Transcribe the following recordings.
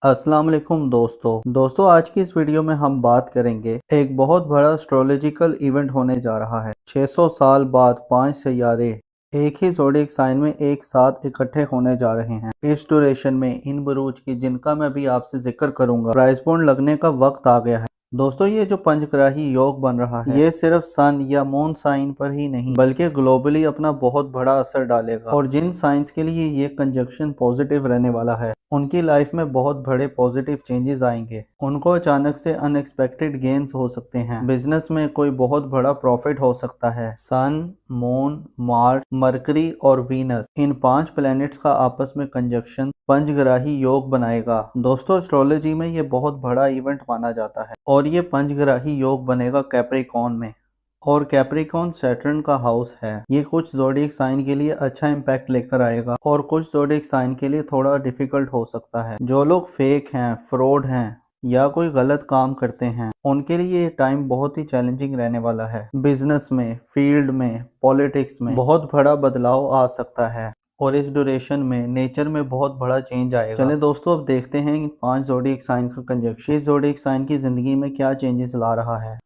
अस्सलाम वालेकुम दोस्तों आज की इस वीडियो में हम बात करेंगे एक बहुत बड़ा एस्ट्रोलॉजिकल इवेंट होने जा रहा है। 600 साल बाद 5 सियारे एक ही ज़ोडिएक साइन में एक साथ इकट्ठे होने जा रहे हैं। इस ड्यूरेशन में इन बुरूज की जिनका मैं भी आपसे जिक्र करूंगा प्राइस पॉइंट लगने का वक्त आ गया है। दोस्तों ये जो पंचग्राही योग बन रहा है ये सिर्फ सन या मून साइन पर ही नहीं बल्कि ग्लोबली अपना बहुत बड़ा असर डालेगा और जिन साइंस के लिए ये कंजक्शन पॉजिटिव रहने वाला है उनकी लाइफ में बहुत बड़े पॉजिटिव चेंजेस आएंगे। उनको अचानक से अनएक्सपेक्टेड गेन्स हो सकते हैं, बिजनेस में कोई बहुत बड़ा प्रॉफिट हो सकता है। सन, मून, मार्स, मरकरी और वीनस इन 5 प्लैनेट्स का आपस में कंजक्शन पंचग्राही योग बनाएगा। दोस्तों एस्ट्रोलॉजी में ये बहुत बड़ा इवेंट माना जाता है और ये पंचग्राही योग बनेगा कैप्रिकॉर्न में और कैप्रिकॉर्न सैटर्न का हाउस है। ये कुछ ज़ोडिएक साइन के लिए अच्छा इम्पैक्ट लेकर आएगा और कुछ ज़ोडिएक साइन के लिए थोड़ा डिफिकल्ट हो सकता है। जो लोग फेक हैं, फ्रॉड हैं या कोई गलत काम करते हैं उनके लिए ये टाइम बहुत ही चैलेंजिंग रहने वाला है। बिजनेस में, फील्ड में, पॉलिटिक्स में बहुत बड़ा बदलाव आ सकता है और इस ड्यूरेशन में नेचर में बहुत बड़ा चेंज आएगा। चलें दोस्तों अब देखते हैं 5 ज़ोडिएक साइन का कंजक्शन इस ज़ोडिएक साइन की ज़िंदगी में क्या चेंजेस ला रहा है।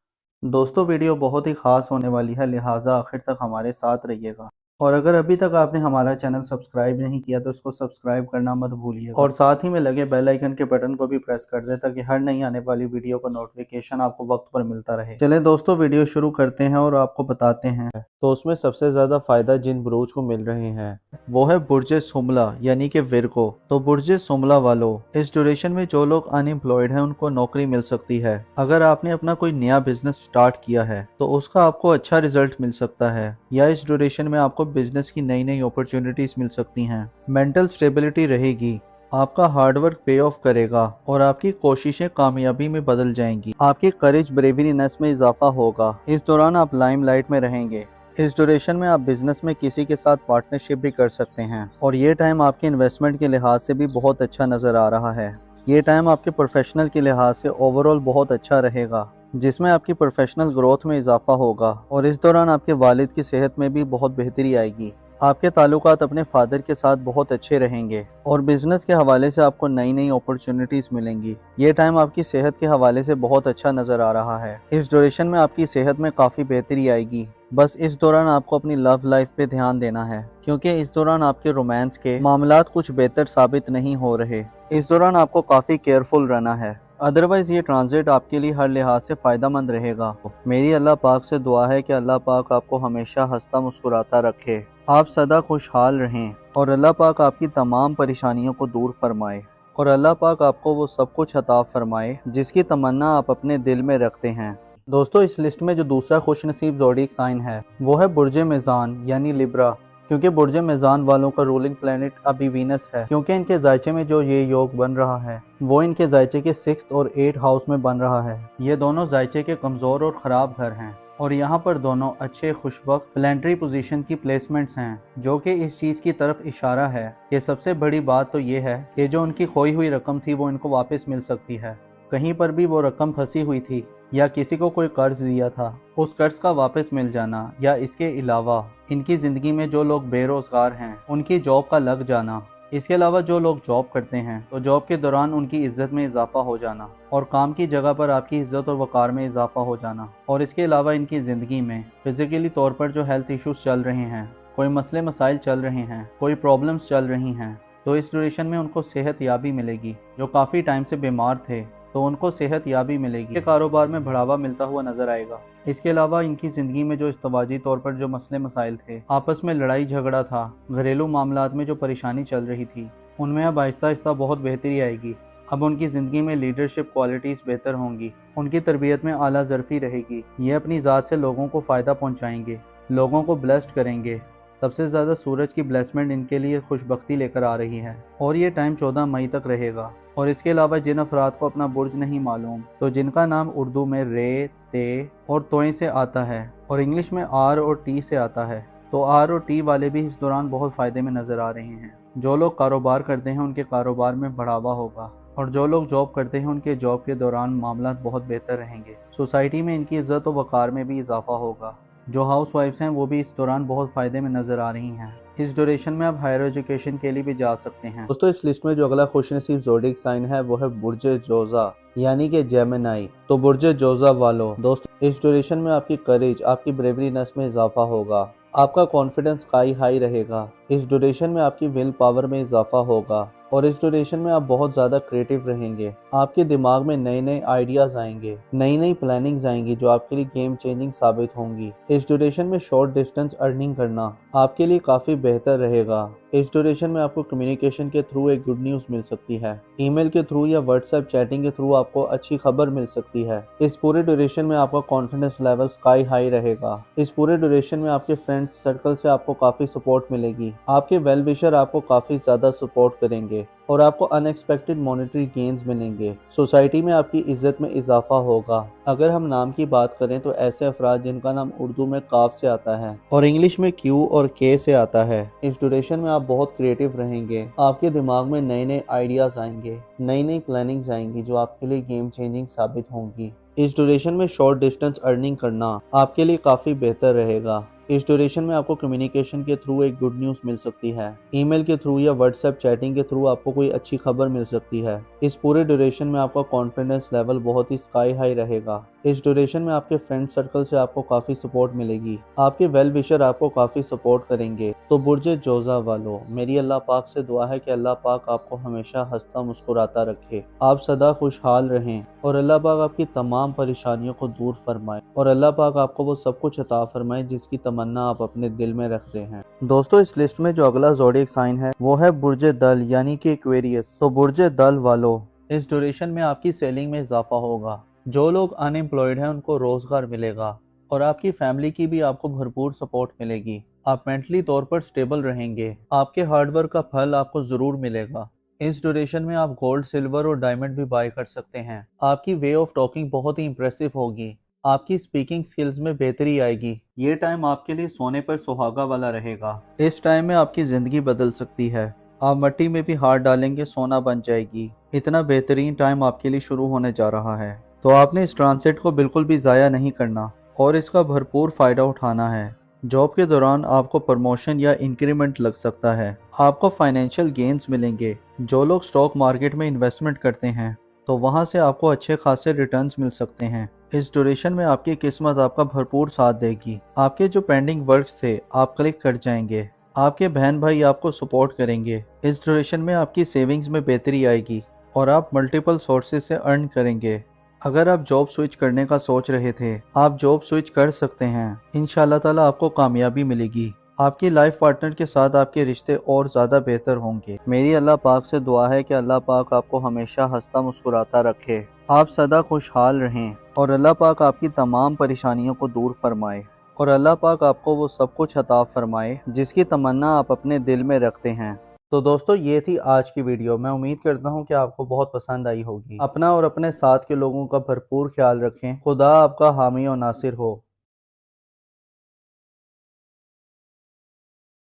दोस्तों वीडियो बहुत ही खास होने वाली है, लिहाजा आखिर तक हमारे साथ रहिएगा और अगर अभी तक आपने हमारा चैनल सब्सक्राइब नहीं किया तो इसको सब्सक्राइब करना मत भूलिएगा और साथ ही में लगे बेल आइकन के बटन को भी प्रेस कर दें ताकि हर नई आने वाली वीडियो का नोटिफिकेशन आपको वक्त पर मिलता रहे। चलें दोस्तों वीडियो शुरू करते हैं और आपको बताते हैं तो उसमें सबसे ज्यादा फायदा जिन बुरूज को मिल रहे हैं वो है बुर्ज सुमला यानी कि विर्गो। तो बुर्ज सुमला वालों, इस ड्यूरेशन में जो लोग अनएम्प्लॉयड हैं उनको नौकरी मिल सकती है। अगर आपने अपना कोई नया बिजनेस स्टार्ट किया है तो उसका आपको अच्छा रिजल्ट मिल सकता है या इस ड्यूरेशन में आपको बिजनेस की नई नई अपॉर्चुनिटीज मिल सकती हैं। मेंटल स्टेबिलिटी रहेगी, आपका हार्डवर्क पे ऑफ करेगा और आपकी कोशिशें कामयाबी में बदल जाएंगी। आपकी करेज ब्रेवरीनेस में इजाफा होगा। इस दौरान आप लाइमलाइट में रहेंगे। इस ड्यूरेशन में आप बिजनेस में किसी के साथ पार्टनरशिप भी कर सकते हैं और ये टाइम आपके इन्वेस्टमेंट के लिहाज से भी बहुत अच्छा नजर आ रहा है। ये टाइम आपके प्रोफेशनल के लिहाज से ओवरऑल बहुत अच्छा रहेगा जिसमें आपकी प्रोफेशनल ग्रोथ में इजाफा होगा और इस दौरान आपके वालिद की सेहत में भी बहुत बेहतरी आएगी। आपके ताल्लुकात अपने फादर के साथ बहुत अच्छे रहेंगे और बिजनेस के हवाले से आपको नई नई अपॉर्चुनिटीज मिलेंगी। ये टाइम आपकी सेहत के हवाले से बहुत अच्छा नजर आ रहा है। इस ड्यूरेशन में आपकी सेहत में काफी बेहतरी आएगी। बस इस दौरान आपको अपनी लव लाइफ पे ध्यान देना है क्योंकि इस दौरान आपके रोमांस के मामलात कुछ बेहतर साबित नहीं हो रहे। इस दौरान आपको काफी केयरफुल रहना है, अदरवाइज ये ट्रांजिट आपके लिए हर लिहाज से फायदेमंद रहेगा। मेरी अल्लाह पाक से दुआ है कि अल्लाह पाक आपको हमेशा हंसता मुस्कुराता रखे, आप सदा खुशहाल रहें और अल्लाह पाक आपकी तमाम परेशानियों को दूर फरमाए और अल्लाह पाक आपको वो सब कुछ अता फरमाए जिसकी तमन्ना आप अपने दिल में रखते हैं। दोस्तों इस लिस्ट में जो दूसरा खुशनसीब ज़ोडिएक साइन है वो है बुर्ज मीज़ान यानी लिब्रा, क्योंकि बुर्ज मीज़ान वालों का रूलिंग प्लेनेट अभी वीनस है। क्योंकि इनके जायचे में जो ये योग बन रहा है वो इनके जायचे के 6th और 8th हाउस में बन रहा है। ये दोनों जायचे के कमजोर और ख़राब घर हैं और यहाँ पर दोनों अच्छे खुशबख्त प्लानिटरी पोजीशन की प्लेसमेंट्स हैं जो कि इस चीज़ की तरफ इशारा है कि सबसे बड़ी बात तो ये है कि जो उनकी खोई हुई रकम थी वो इनको वापस मिल सकती है। कहीं पर भी वो रकम फंसी हुई थी या किसी को कोई कर्ज दिया था उस कर्ज का वापस मिल जाना या इसके अलावा इनकी ज़िंदगी में जो लोग बेरोज़गार हैं उनकी जॉब का लग जाना, इसके अलावा जो लोग जॉब करते हैं तो जॉब के दौरान उनकी इज्जत में इजाफा हो जाना और काम की जगह पर आपकी इज्जत और वकार में इजाफा हो जाना और इसके अलावा इनकी ज़िंदगी में फिजिकली तौर पर जो हेल्थ इश्यूज चल रहे हैं, कोई मसले मसाइल चल रहे हैं, कोई प्रॉब्लम्स चल रही हैं तो इस ड्यूरेशन में उनको सेहत याबी मिलेगी। जो काफ़ी टाइम से बीमार थे तो उनको सेहत याबी मिलेगी, कारोबार में बढ़ावा मिलता हुआ नजर आएगा। इसके अलावा इनकी ज़िंदगी में जो इस्तवाजी तौर पर जो मसले मसाइल थे, आपस में लड़ाई झगड़ा था, घरेलू मामलात में जो परेशानी चल रही थी उनमें अब आहिस्ता आहिस्ता बहुत बेहतरी आएगी। अब उनकी ज़िंदगी में लीडरशिप क्वालिटीज़ बेहतर होंगी, उनकी तरबियत में आला ज़रफ़ी रहेगी। ये अपनी ज़ात से लोगों को फ़ायदा पहुँचाएंगे, लोगों को ब्लेस्ड करेंगे। सबसे ज़्यादा सूरज की ब्लेसमेंट इनके लिए खुशबख्ती लेकर आ रही है और ये टाइम 14 मई तक रहेगा। और इसके अलावा जिन अफराद को अपना बुर्ज नहीं मालूम तो जिनका नाम उर्दू में रे, ते और तोए से आता है और इंग्लिश में आर और टी से आता है तो आर और टी वाले भी इस दौरान बहुत फ़ायदे में नज़र आ रहे हैं। जो लोग कारोबार करते हैं उनके कारोबार में बढ़ावा होगा और जो लोग जॉब करते हैं उनके जॉब के दौरान मामला बहुत बेहतर रहेंगे। सोसाइटी में इनकी इज्जत और वकार में भी इजाफा होगा। जो हाउस वाइफ्स हैं वो भी इस दौरान बहुत फ़ायदे में नज़र आ रही हैं। इस ड्यूरेशन में आप हायर एजुकेशन के लिए भी जा सकते हैं। दोस्तों इस लिस्ट में जो अगला खुशनसीब ज़ोडिक साइन है वो है बुर्ज जोजा यानी कि जेमिनी। तो बुर्ज जोजा वालों, दोस्तों इस ड्यूरेशन में आपकी करेज, आपकी ब्रेवरीनेस में इजाफा होगा। आपका कॉन्फिडेंस स्काई हाई रहेगा। इस ड्यूरेशन में आपकी विल पावर में इजाफा होगा और इस ड्यूरेशन में आप बहुत ज़्यादा क्रिएटिव रहेंगे। आपके दिमाग में नए नए आइडियाज़ आएंगे, नई नई प्लानिंग्स आएंगी जो आपके लिए गेम चेंजिंग साबित होंगी। इस ड्यूरेशन में शॉर्ट डिस्टेंस अर्निंग करना आपके लिए काफ़ी बेहतर रहेगा। इस ड्यूरेशन में आपको कम्युनिकेशन के थ्रू एक गुड न्यूज़ मिल सकती है। ईमेल के थ्रू या व्हाट्सएप चैटिंग के थ्रू आपको अच्छी खबर मिल सकती है। इस पूरे ड्यूरेशन में आपका कॉन्फिडेंस लेवल स्काई हाई रहेगा। इस पूरे ड्यूरेशन में आपके फ्रेंड्स सर्कल से आपको काफ़ी सपोर्ट मिलेगी। आपके वेल विशर आपको काफ़ी ज़्यादा सपोर्ट करेंगे और आपको अनएक्सपेक्टेड मॉनेटरी गेन्स मिलेंगे। सोसाइटी में आपकी इज्जत में इजाफा होगा। अगर हम नाम की बात करें तो ऐसे अफराद जिनका नाम उर्दू में काफ से आता है और इंग्लिश में क्यू और के से आता है, इस ड्यूरेशन में आप बहुत क्रिएटिव रहेंगे। आपके दिमाग में नए नए आइडियाज आएंगे, नई नई प्लानिंग्स आएंगी जो आपके लिए गेम चेंजिंग साबित होंगी। इस ड्यूरेशन में शॉर्ट डिस्टेंस अर्निंग करना आपके लिए काफ़ी बेहतर रहेगा। इस ड्यूरेशन में आपको कम्युनिकेशन के थ्रू एक गुड न्यूज़ मिल सकती है। ईमेल के थ्रू या व्हाट्सएप चैटिंग के थ्रू आपको कोई अच्छी खबर मिल सकती है। इस पूरे ड्यूरेशन में आपका कॉन्फिडेंस लेवल बहुत ही स्काई हाई रहेगा। इस ड्यूरेशन में आपके फ्रेंड सर्कल से आपको काफ़ी सपोर्ट मिलेगी। आपके वेल विशर आपको काफ़ी सपोर्ट करेंगे। तो बुर्ज जोजा वालों, मेरी अल्लाह पाक से दुआ है कि अल्लाह पाक आपको हमेशा हंसता मुस्कुराता रखे, आप सदा खुशहाल रहें और अल्लाह पाक आपकी तमाम परेशानियों को दूर फरमाए और अल्लाह पाक आपको वो सब कुछ अता फरमाए जिसकी तमन्ना आप अपने दिल में रखते हैं। दोस्तों इस लिस्ट में जो अगला ज़ोडिक साइन है वो है बुर्ज दल यानी कि एक्वेरियस। तो बुर्ज दल वालों, इस ड्यूरेशन में आपकी सेलिंग में इजाफा होगा। जो लोग अनएम्प्लॉयड हैं उनको रोजगार मिलेगा और आपकी फैमिली की भी आपको भरपूर सपोर्ट मिलेगी। आप मेंटली तौर पर स्टेबल रहेंगे। आपके हार्डवर्क का फल आपको ज़रूर मिलेगा। इस ड्यूरेशन में आप गोल्ड, सिल्वर और डायमंड भी बाय कर सकते हैं। आपकी वे ऑफ टॉकिंग बहुत ही इंप्रेसिव होगी। आपकी स्पीकिंग स्किल्स में बेहतरी आएगी। ये टाइम आपके लिए सोने पर सुहागा वाला रहेगा। इस टाइम में आपकी ज़िंदगी बदल सकती है। आप मिट्टी में भी हाथ डालेंगे, सोना बन जाएगी। इतना बेहतरीन टाइम आपके लिए शुरू होने जा रहा है, तो आपने इस ट्रांसिट को बिल्कुल भी ज़ाया नहीं करना और इसका भरपूर फ़ायदा उठाना है। जॉब के दौरान आपको प्रमोशन या इंक्रीमेंट लग सकता है। आपको फाइनेंशियल गेन्स मिलेंगे। जो लोग स्टॉक मार्केट में इन्वेस्टमेंट करते हैं तो वहां से आपको अच्छे खासे रिटर्न्स मिल सकते हैं। इस ड्यूरेशन में आपकी किस्मत आपका भरपूर साथ देगी। आपके जो पेंडिंग वर्क्स थे आप क्लिक कर जाएंगे। आपके बहन भाई आपको सपोर्ट करेंगे। इस ड्यूरेशन में आपकी सेविंग्स में बेहतरी आएगी और आप मल्टीपल सोर्सेज से अर्न करेंगे। अगर आप जॉब स्विच करने का सोच रहे थे, आप जॉब स्विच कर सकते हैं। इंशाल्लाह ताला आपको कामयाबी मिलेगी। आपकी लाइफ पार्टनर के साथ आपके रिश्ते और ज़्यादा बेहतर होंगे। मेरी अल्लाह पाक से दुआ है कि अल्लाह पाक आपको हमेशा हंसता मुस्कुराता रखे, आप सदा खुशहाल रहें और अल्लाह पाक आपकी तमाम परेशानियों को दूर फरमाए और अल्लाह पाक आपको वो सब कुछ अता फरमाए जिसकी तमन्ना आप अपने दिल में रखते हैं। तो दोस्तों ये थी आज की वीडियो। मैं उम्मीद करता हूँ कि आपको बहुत पसंद आई होगी। अपना और अपने साथ के लोगों का भरपूर ख्याल रखें। खुदा आपका हामी और नासिर हो।